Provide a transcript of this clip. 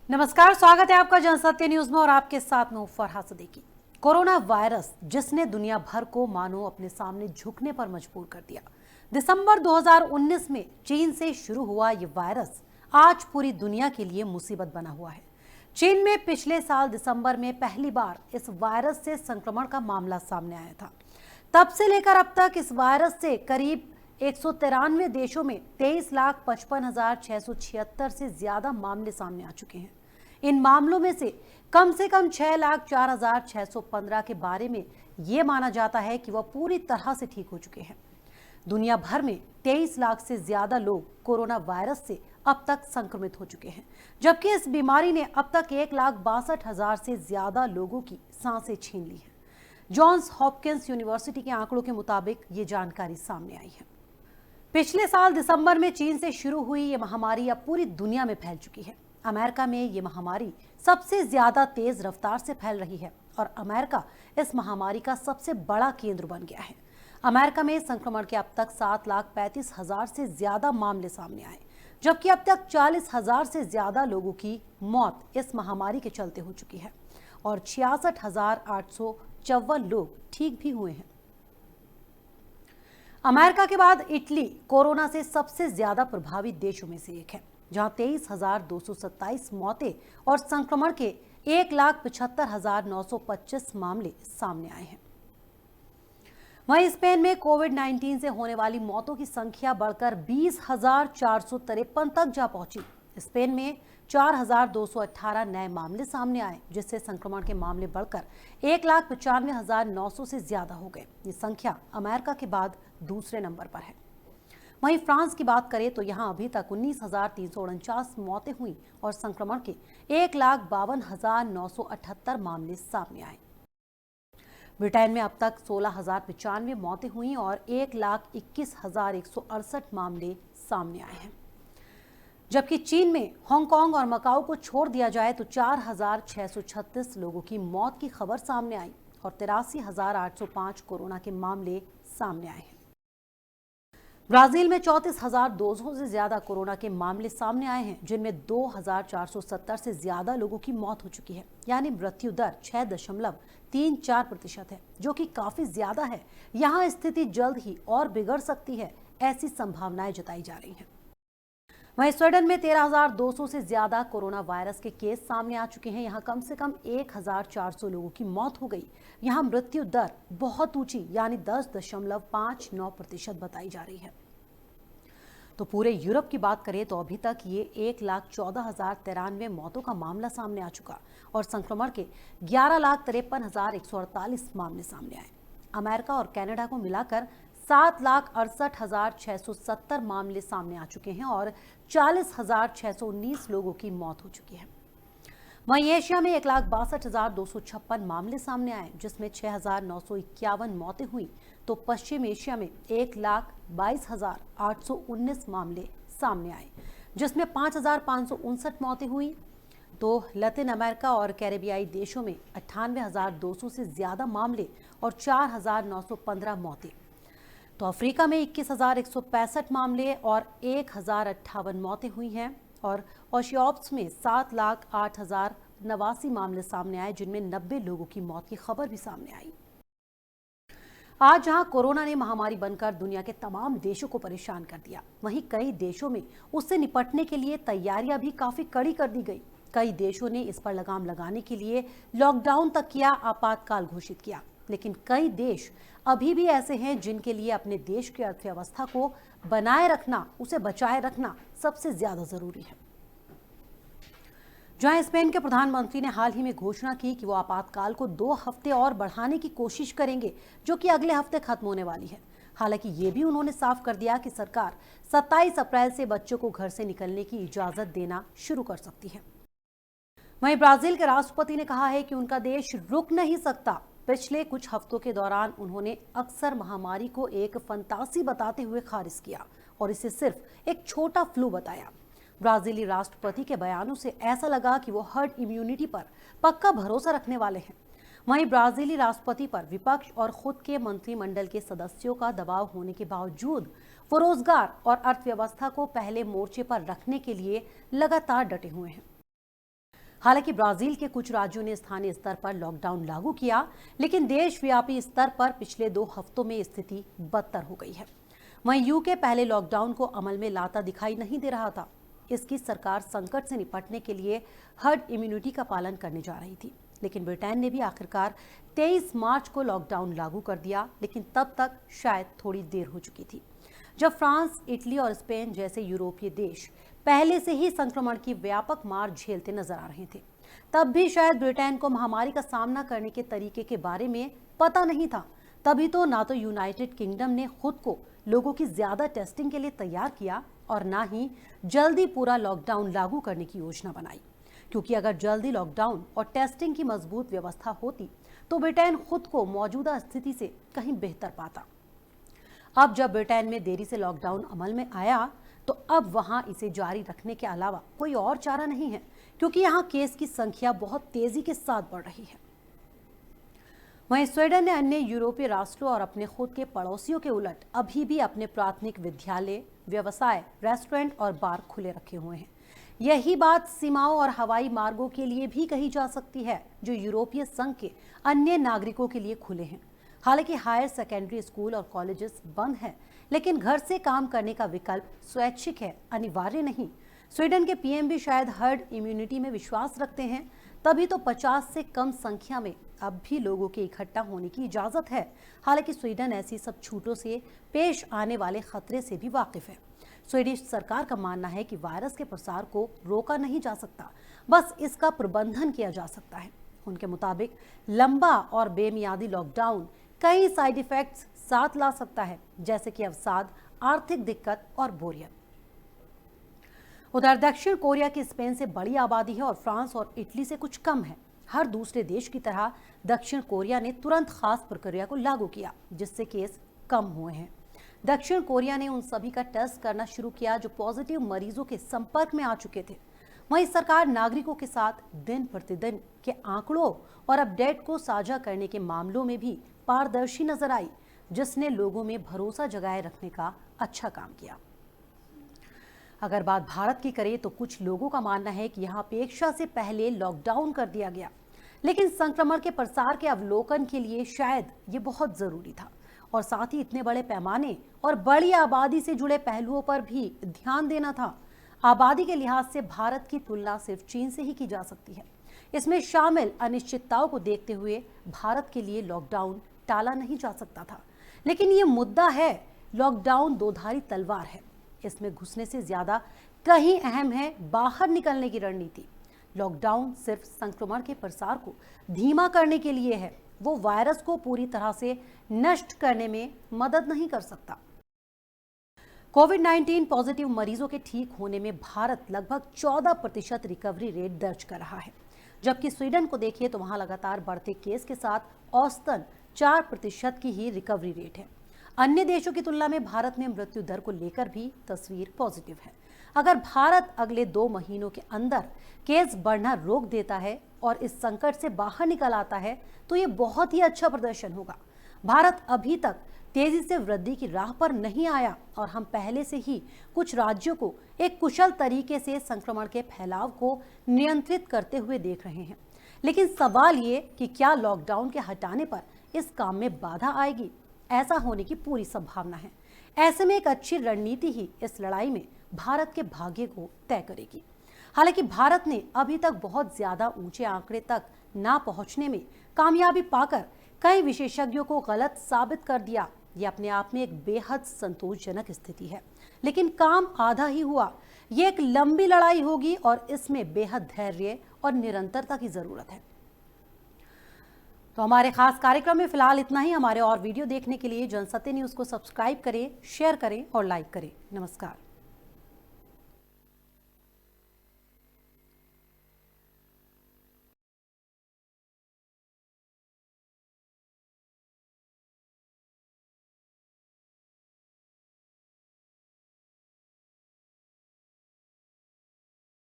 नमस्कार, स्वागत है आपका जनसत्य न्यूज में और आपके साथ में फरहाद सिद्दीकी। कोरोना वायरस जिसने दुनिया भर को मानो अपने सामने झुकने पर मजबूर कर दिया। दिसंबर 2019 में चीन से शुरू हुआ ये वायरस आज पूरी दुनिया के लिए मुसीबत बना हुआ है। चीन में पिछले साल दिसंबर में पहली बार इस वायरस से संक्रमण का मामला सामने आया था। तब से लेकर अब तक इस वायरस से करीब 193 देशों में 23,55,676 से ज्यादा मामले सामने आ चुके हैं। इन मामलों में से कम 6,04,615 के बारे में यह माना जाता है कि वह पूरी तरह से ठीक हो चुके हैं। दुनिया भर में 23 लाख से ज्यादा लोग कोरोना वायरस से अब तक संक्रमित हो चुके हैं, जबकि इस बीमारी ने अब तक 1,62,000 से ज्यादा लोगों की सांसें छीन ली हैं। जॉन्स हॉपकिंस यूनिवर्सिटी के आंकड़ों के मुताबिक ये जानकारी सामने आई है। पिछले साल दिसंबर में चीन से शुरू हुई ये महामारी अब पूरी दुनिया में फैल चुकी है। अमेरिका में ये महामारी सबसे ज्यादा तेज रफ्तार से फैल रही है और अमेरिका इस महामारी का सबसे बड़ा केंद्र बन गया है। अमेरिका में संक्रमण के अब तक 7,35,000 से ज्यादा मामले सामने आए, जबकि अब तक 40,000 से ज्यादा लोगों की मौत इस महामारी के चलते हो चुकी है और 66,854 लोग ठीक भी हुए हैं। अमेरिका के बाद इटली कोरोना से सबसे ज्यादा प्रभावित देशों में से एक है, जहां 23,227 मौतें और संक्रमण के 1,75,925 मामले सामने आए हैं। वहीं स्पेन में कोविड-19 से होने वाली मौतों की संख्या बढ़कर 20,453 तक जा पहुंची। स्पेन में 4,218 नए मामले सामने आए, जिससे संक्रमण के मामले बढ़कर 1,95,900 से ज्यादा हो गए। ये संख्या अमेरिका के बाद दूसरे नंबर पर है। वहीं फ्रांस की बात करें तो यहां अभी तक 19,349 मौतें हुई और संक्रमण के 1,52,978 मामले सामने आए। ब्रिटेन में अब तक 16,095 मौतें हुई और 1,21,168 मामले सामने आए हैं। जबकि चीन में हांगकांग और मकाऊ को छोड़ दिया जाए तो 4,636 लोगों की मौत की खबर सामने आई और 83,805 कोरोना के मामले सामने आए हैं। ब्राजील में 34,200 से ज्यादा कोरोना के मामले सामने आए हैं, जिनमें 2,470 से ज्यादा लोगों की मौत हो चुकी है, यानी मृत्यु दर 6.34% है, जो कि काफी ज्यादा है। यहाँ स्थिति जल्द ही और बिगड़ सकती है, ऐसी संभावनाएं जताई जा रही हैं। वहीं स्वीडन में 13,200 से ज्यादा कोरोना वायरस के केस सामने आ चुके हैं। यहाँ कम से कम 1,400 लोगों की मौत हो गई। यहाँ मृत्यु दर बहुत ऊंची यानी 10.59% बताई जा रही है। तो पूरे यूरोप की बात करें तो अभी तक ये 1,14,093 मौतों का मामला सामने आ चुका और संक्रमण के 11,53,148 मामले सामने आए। अमेरिका और कनाडा को मिलाकर 7,68,670 मामले सामने आ चुके हैं और 40,619 लोगों की मौत हो चुकी है। वहीं एशिया में 1,62,256 मामले सामने आए, जिसमें 6,951 मौतें हुई। तो पश्चिम एशिया में 1,22,819 मामले सामने आए, जिसमें 5,559 मौतें हुई। तो लैटिन अमेरिका और कैरेबियाई देशों में 98,200 से ज्यादा मामले और 4,915 मौतें। तो अफ्रीका में 21,165 मामले और 1,058 मौतें हुई हैं और ओशियोप्स में 7,08,089 मामले सामने आए, जिनमें 90 लोगों की मौत की खबर भी सामने आई। आज जहां कोरोना ने महामारी बनकर दुनिया के तमाम देशों को परेशान कर दिया, वहीं कई देशों में उससे निपटने के लिए तैयारियां भी काफी कड़ी कर दी गई। कई देशों ने इस पर लगाम लगाने के लिए लॉकडाउन तक किया, आपातकाल घोषित किया। लेकिन कई देश अभी भी ऐसे हैं जिनके लिए अपने देश की अर्थव्यवस्था को बनाए रखना, उसे बचाए रखना सबसे ज्यादा जरूरी है। जहां स्पेन के प्रधानमंत्री ने हाल ही में घोषणा की कि वो आपातकाल को 2 हफ्ते और बढ़ाने की कोशिश करेंगे, जो कि अगले हफ्ते खत्म होने वाली है। हालांकि ये भी उन्होंने साफ कर दिया कि सरकार 27 अप्रैल से बच्चों को घर से निकलने की इजाजत देना शुरू कर सकती है। वहीं ब्राजील के राष्ट्रपति ने कहा है कि उनका देश रुक नहीं सकता। पिछले कुछ हफ्तों के दौरान उन्होंने अक्सर महामारी को एक फंतासी बताते हुए खारिज किया और इसे सिर्फ एक छोटा फ्लू बताया। ब्राजीली राष्ट्रपति के बयानों से ऐसा लगा कि वो हर्ड इम्यूनिटी पर पक्का भरोसा रखने वाले हैं। वहीं ब्राजीली राष्ट्रपति पर विपक्ष और खुद के मंत्रिमंडल के सदस्यों का दबाव होने के बावजूद वो रोजगार और अर्थव्यवस्था को पहले मोर्चे पर रखने के लिए लगातार डटे हुए हैं। हालांकि ब्राजील के कुछ राज्यों ने स्थानीय स्तर पर लॉकडाउन लागू किया, लेकिन देशव्यापी स्तर पर पिछले 2 हफ्तों में स्थिति बदतर हो गई है। वहीं यूके पहले लॉकडाउन को अमल में लाता दिखाई नहीं दे रहा था। इसकी सरकार संकट से निपटने के लिए हर्ड इम्यूनिटी का पालन करने जा रही थी, लेकिन ब्रिटेन ने भी आखिरकार 23 मार्च को लॉकडाउन लागू कर दिया, लेकिन तब तक शायद थोड़ी देर हो चुकी थी। जब फ्रांस, इटली और स्पेन जैसे यूरोपीय देश पहले से ही संक्रमण की व्यापक मार झेलते नजर आ रहे थे, तब भी शायद ब्रिटेन को महामारी का सामना करने के तरीके के बारे में पता नहीं था। तभी तो ना तो यूनाइटेड किंगडम ने खुद को लोगों की ज्यादा टेस्टिंग के लिए तैयार किया और ना ही जल्दी पूरा लॉकडाउन लागू करने की योजना बनाई, क्योंकि अगर जल्दी लॉकडाउन और टेस्टिंग की मजबूत व्यवस्था होती तो ब्रिटेन खुद को मौजूदा स्थिति से कहीं बेहतर पाता। अब जब ब्रिटेन में देरी से लॉकडाउन अमल में आया, तो अब वहां इसे जारी रखने के अलावा कोई और चारा नहीं है, क्योंकि यहां केस की संख्या बहुत तेजी के साथ बढ़ रही है। वहीं स्वीडन ने अन्य यूरोपीय राष्ट्रों और अपने खुद के पड़ोसियों के उलट अभी भी अपने प्राथमिक विद्यालय, व्यवसाय, रेस्टोरेंट और बार खुले रखे हुए हैं। यही बात सीमाओं और हवाई मार्गों के लिए भी कही जा सकती है, जो यूरोपीय संघ के अन्य नागरिकों के लिए खुले हैं। हालांकि हायर सेकेंडरी स्कूल और कॉलेजेस बंद हैं, लेकिन घर से काम करने का विकल्प स्वैच्छिक है, अनिवार्य नहीं। स्वीडन के पीएम भी शायद हर्ड इम्यूनिटी में विश्वास रखते हैं, तभी तो 50 से कम संख्या में अब भी लोगों के इकट्ठा होने की इजाजत है। हालांकि स्वीडन ऐसी सब छूटों से पेश आने वाले खतरे से भी वाकिफ है। स्वीडिश सरकार का मानना है कि वायरस के प्रसार को रोका नहीं जा सकता, बस इसका प्रबंधन किया जा सकता है। उनके मुताबिक लंबा और बेमियादी लॉकडाउन कई साइड इफेक्ट्स साथ ला सकता है, जैसे कि अवसाद, आर्थिक दिक्कत और बोरियत। उधर दक्षिण कोरिया की स्पेन से बड़ी आबादी है और फ्रांस और इटली से कुछ कम है। हर दूसरे देश की तरह दक्षिण कोरिया ने तुरंत खास प्रक्रिया को लागू किया, जिससे केस कम हुए हैं। दक्षिण कोरिया ने उन सभी का टेस्ट करना शुरू किया जो पॉजिटिव मरीजों के संपर्क में आ चुके थे। वहीं सरकार नागरिकों के साथ दिन प्रतिदिन के आंकड़ों और अपडेट को साझा करने के मामलों में भी पारदर्शी नजर आई, जिसने लोगों में भरोसा जगाए रखने का अच्छा काम किया। अगर बात भारत की करें तो कुछ लोगों का मानना है कि यहाँ अपेक्षा से पहले लॉकडाउन कर दिया गया, लेकिन संक्रमण के प्रसार के अवलोकन के लिए शायद ये बहुत जरूरी था और साथ ही इतने बड़े पैमाने और बड़ी आबादी से जुड़े पहलुओं पर भी ध्यान देना था। आबादी के लिहाज से भारत की तुलना सिर्फ चीन से ही की जा सकती है। इसमें शामिल अनिश्चितताओं को देखते हुए भारत के लिए लॉकडाउन टाला नहीं जा सकता था, लेकिन ये मुद्दा है, लॉकडाउन दोधारी तलवार है। इसमें घुसने से ज्यादा कहीं अहम है बाहर निकलने की रणनीति। लॉकडाउन सिर्फ संक्रमण के प्रसार को धीमा करने के लिए है, वो वायरस को पूरी तरह से नष्ट करने में मदद नहीं कर सकता। कोविड-19 पॉजिटिव मरीजों के ठीक होने में भारत लगभग 14% रिकवरी रेट दर्ज कर रहा है, जबकि स्वीडन को देखिए तो वहां लगातार बढ़ते केस के साथ औसतन 4% की ही रिकवरी रेट है। अन्य देशों की तुलना में भारत में मृत्यु दर को लेकर भी तस्वीर पॉजिटिव है। अगर भारत अगले 2 महीनों के अंदर केस बढ़ना रोक देता है और इस संकट से बाहर निकल आता है, तो ये बहुत ही अच्छा प्रदर्शन होगा। भारत अभी तक तेजी से वृद्धि की राह पर नहीं आया और हम पहले से ही कुछ राज्यों को एक कुशल तरीके से संक्रमण के फैलाव को नियंत्रित करते हुए देख रहे हैं। लेकिन सवाल ये कि क्या लॉकडाउन के हटाने पर इस काम में बाधा आएगी? ऐसा होने की पूरी संभावना है। ऐसे में एक अच्छी रणनीति ही इस लड़ाई में भारत के भाग्य को तय करेगी। हालांकि भारत ने अभी तक बहुत ज्यादा ऊंचे आंकड़े तक ना पहुंचने में कामयाबी पाकर कई विशेषज्ञों को गलत साबित कर दिया। ये अपने आप में एक बेहद संतोषजनक स्थिति है, लेकिन काम आधा ही हुआ। ये एक लंबी लड़ाई होगी और इसमें बेहद धैर्य और निरंतरता की जरूरत है। तो हमारे खास कार्यक्रम में फिलहाल इतना ही। हमारे और वीडियो देखने के लिए जनसत्य न्यूज को सब्सक्राइब करें, शेयर करें और लाइक करें। नमस्कार।